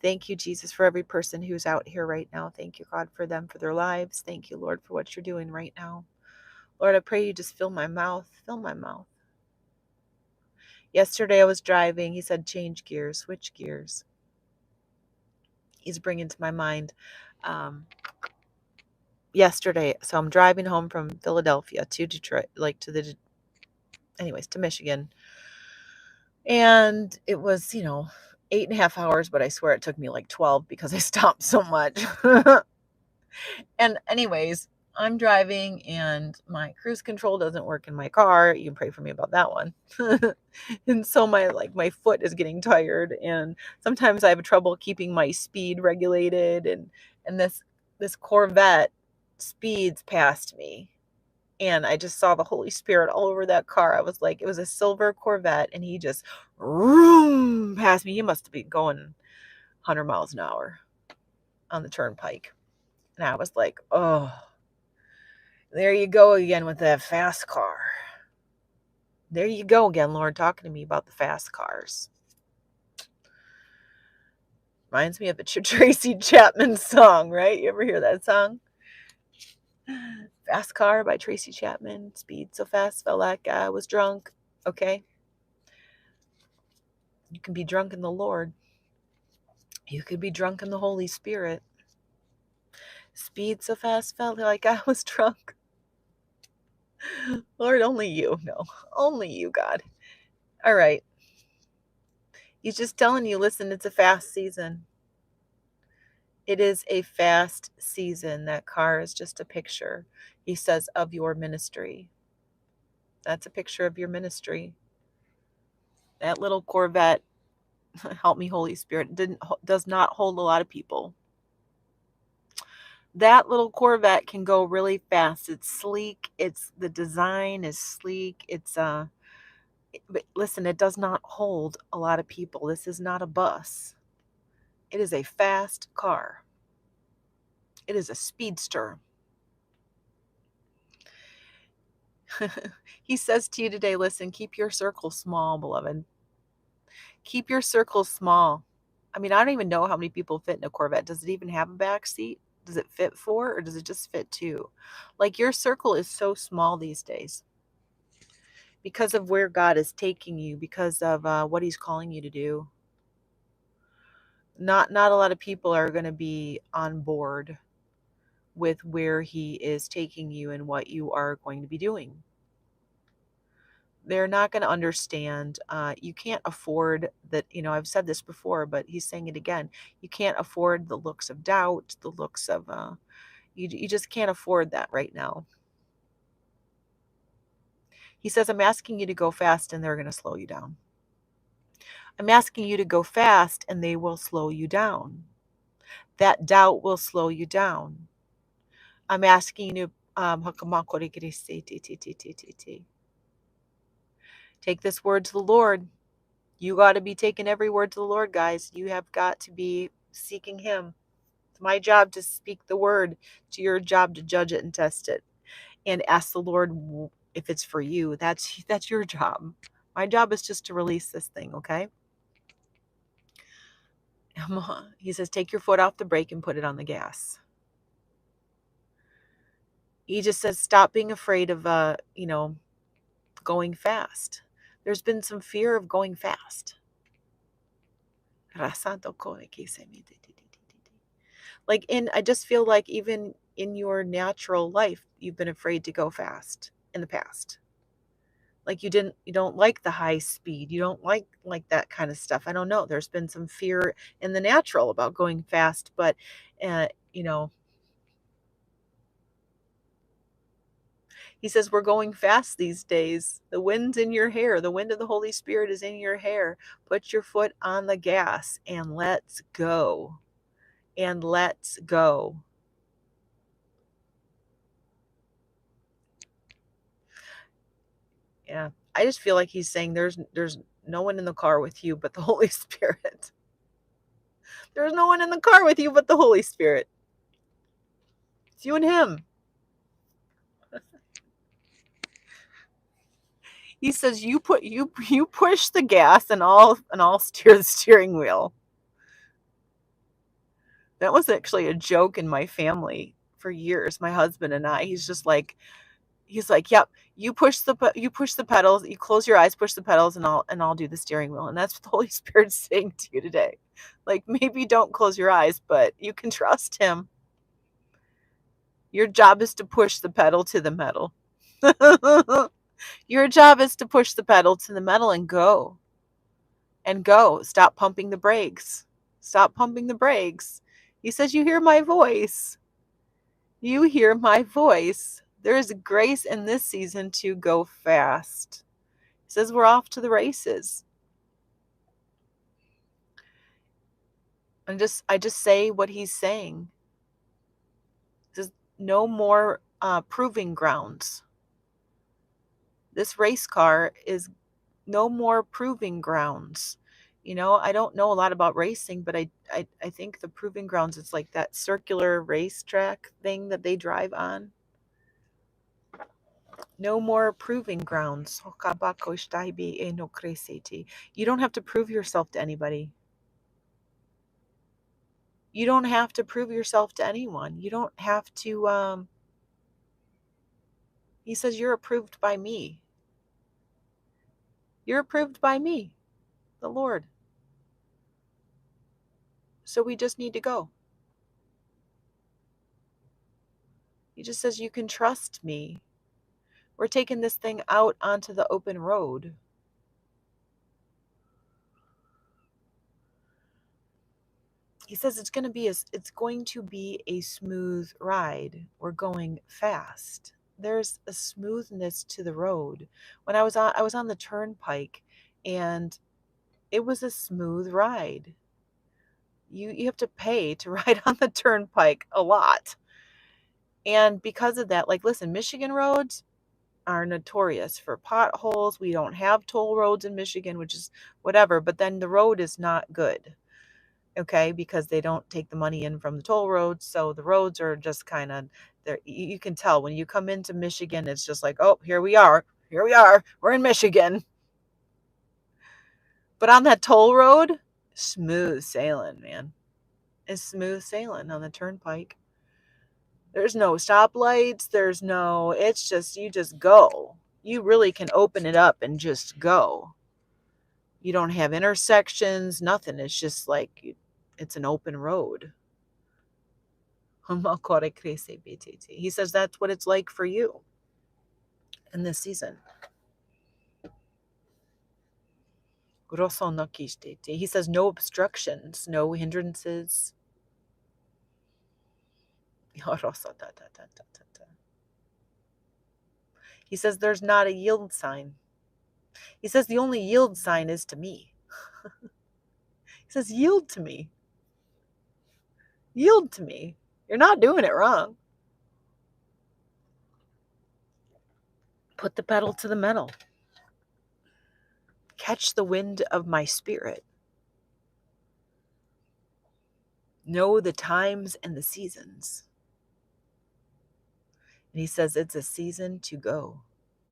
Thank you, Jesus, for every person who's out here right now. Thank you, God, for them, for their lives. Thank you, Lord, for what you're doing right now. Lord, I pray you just fill my mouth. Fill my mouth. Yesterday I was driving. He said, change gears, switch gears. He's bringing to my mind yesterday. So I'm driving home from Philadelphia to Detroit, to Michigan. And it was, 8.5 hours, but I swear it took me like 12 because I stopped so much. And anyways, I'm driving and my cruise control doesn't work in my car. You can pray for me about that one. And so my foot is getting tired, and sometimes I have trouble keeping my speed regulated, and this Corvette speeds past me. And I just saw the Holy Spirit all over that car. I was like, it was a silver Corvette, and he just room past me. He must be going 100 miles an hour on the turnpike. And I was like, oh, there you go again with that fast car. There you go again, Lord, talking to me about the fast cars. Reminds me of a Tracy Chapman song, right? You ever hear that song? Fast Car by Tracy Chapman. Speed so fast, felt like I was drunk. Okay? You can be drunk in the Lord. You could be drunk in the Holy Spirit. Speed so fast, felt like I was drunk. Lord, only you. No, only you, God. All right. He's just telling you, listen, it's a fast season. It is a fast season. That car is just a picture, he says, of your ministry. That's a picture of your ministry. That little Corvette, help me, Holy Spirit, does not hold a lot of people. That little Corvette can go really fast. It's sleek. The design is sleek. But listen, it does not hold a lot of people. This is not a bus. It is a fast car. It is a speedster. He says to you today, listen, keep your circle small, beloved. Keep your circle small. I mean, I don't even know how many people fit in a Corvette. Does it even have a back seat? Does it fit 4, or does it just fit 2? Like, your circle is so small these days because of where God is taking you, because of what he's calling you to do. Not a lot of people are going to be on board with where he is taking you and what you are going to be doing. They're not going to understand. You can't afford that. I've said this before, but he's saying it again. You can't afford the looks of doubt, the looks of, you just can't afford that right now. He says, I'm asking you to go fast and they're going to slow you down. I'm asking you to go fast and they will slow you down. That doubt will slow you down. I'm asking you to take this word to the Lord. You got to be taking every word to the Lord, guys. You have got to be seeking him. It's my job to speak the word. It's your job to judge it and test it and ask the Lord if it's for you. That's your job. My job is just to release this thing, okay? He says, take your foot off the brake and put it on the gas. He just says, stop being afraid of, going fast. There's been some fear of going fast. I just feel like even in your natural life, you've been afraid to go fast in the past. Like you don't like the high speed. You don't like that kind of stuff. I don't know. There's been some fear in the natural about going fast, but, he says, we're going fast these days. The wind's in your hair. The wind of the Holy Spirit is in your hair. Put your foot on the gas and let's go. And let's go. Yeah. I just feel like he's saying there's no one in the car with you but the Holy Spirit. There's no one in the car with you but the Holy Spirit. It's you and him. He says you push the gas and I'll steer the steering wheel. That was actually a joke in my family for years, my husband and I. He's like, "Yep, you push the pedals, you close your eyes, push the pedals, and I'll do the steering wheel." And that's what the Holy Spirit's saying to you today. Like, maybe don't close your eyes, but you can trust him. Your job is to push the pedal to the metal. Your job is to push the pedal to the metal and go. And go. Stop pumping the brakes. Stop pumping the brakes. He says, "You hear my voice. You hear my voice." There is grace in this season to go fast. He says we're off to the races. I just say what he's saying. He says no more proving grounds. This race car is no more proving grounds. I don't know a lot about racing, but I think the proving grounds, it's like that circular racetrack thing that they drive on. No more proving grounds. You don't have to prove yourself to anybody. You don't have to prove yourself to anyone. You don't have to, he says, you're approved by me. You're approved by me, the Lord. So we just need to go. He just says, you can trust me. We're taking this thing out onto the open road. He says it's going to be a smooth ride. We're going fast. There's a smoothness to the road. When I was on the turnpike, and it was a smooth ride. You have to pay to ride on the turnpike a lot. And because of that, like, listen, Michigan roads are notorious for potholes. We don't have toll roads in Michigan, which is whatever, but then the road is not good. Okay, because they don't take the money in from the toll roads, so the roads are just kind of there. You can tell when you come into Michigan, it's just like, oh, here we are, we're in Michigan. But on that toll road, smooth sailing, man. It's smooth sailing on the turnpike. There's no stoplights. It's just, you just go. You really can open it up and just go. You don't have intersections, nothing. It's just like, it's an open road. He says that's what it's like for you in this season. He says no obstructions, no hindrances. He says there's not a yield sign. He says the only yield sign is to me. He says, yield to me. Yield to me. You're not doing it wrong. Put the pedal to the metal. Catch the wind of my spirit. Know the times and the seasons. And he says it's a season to go.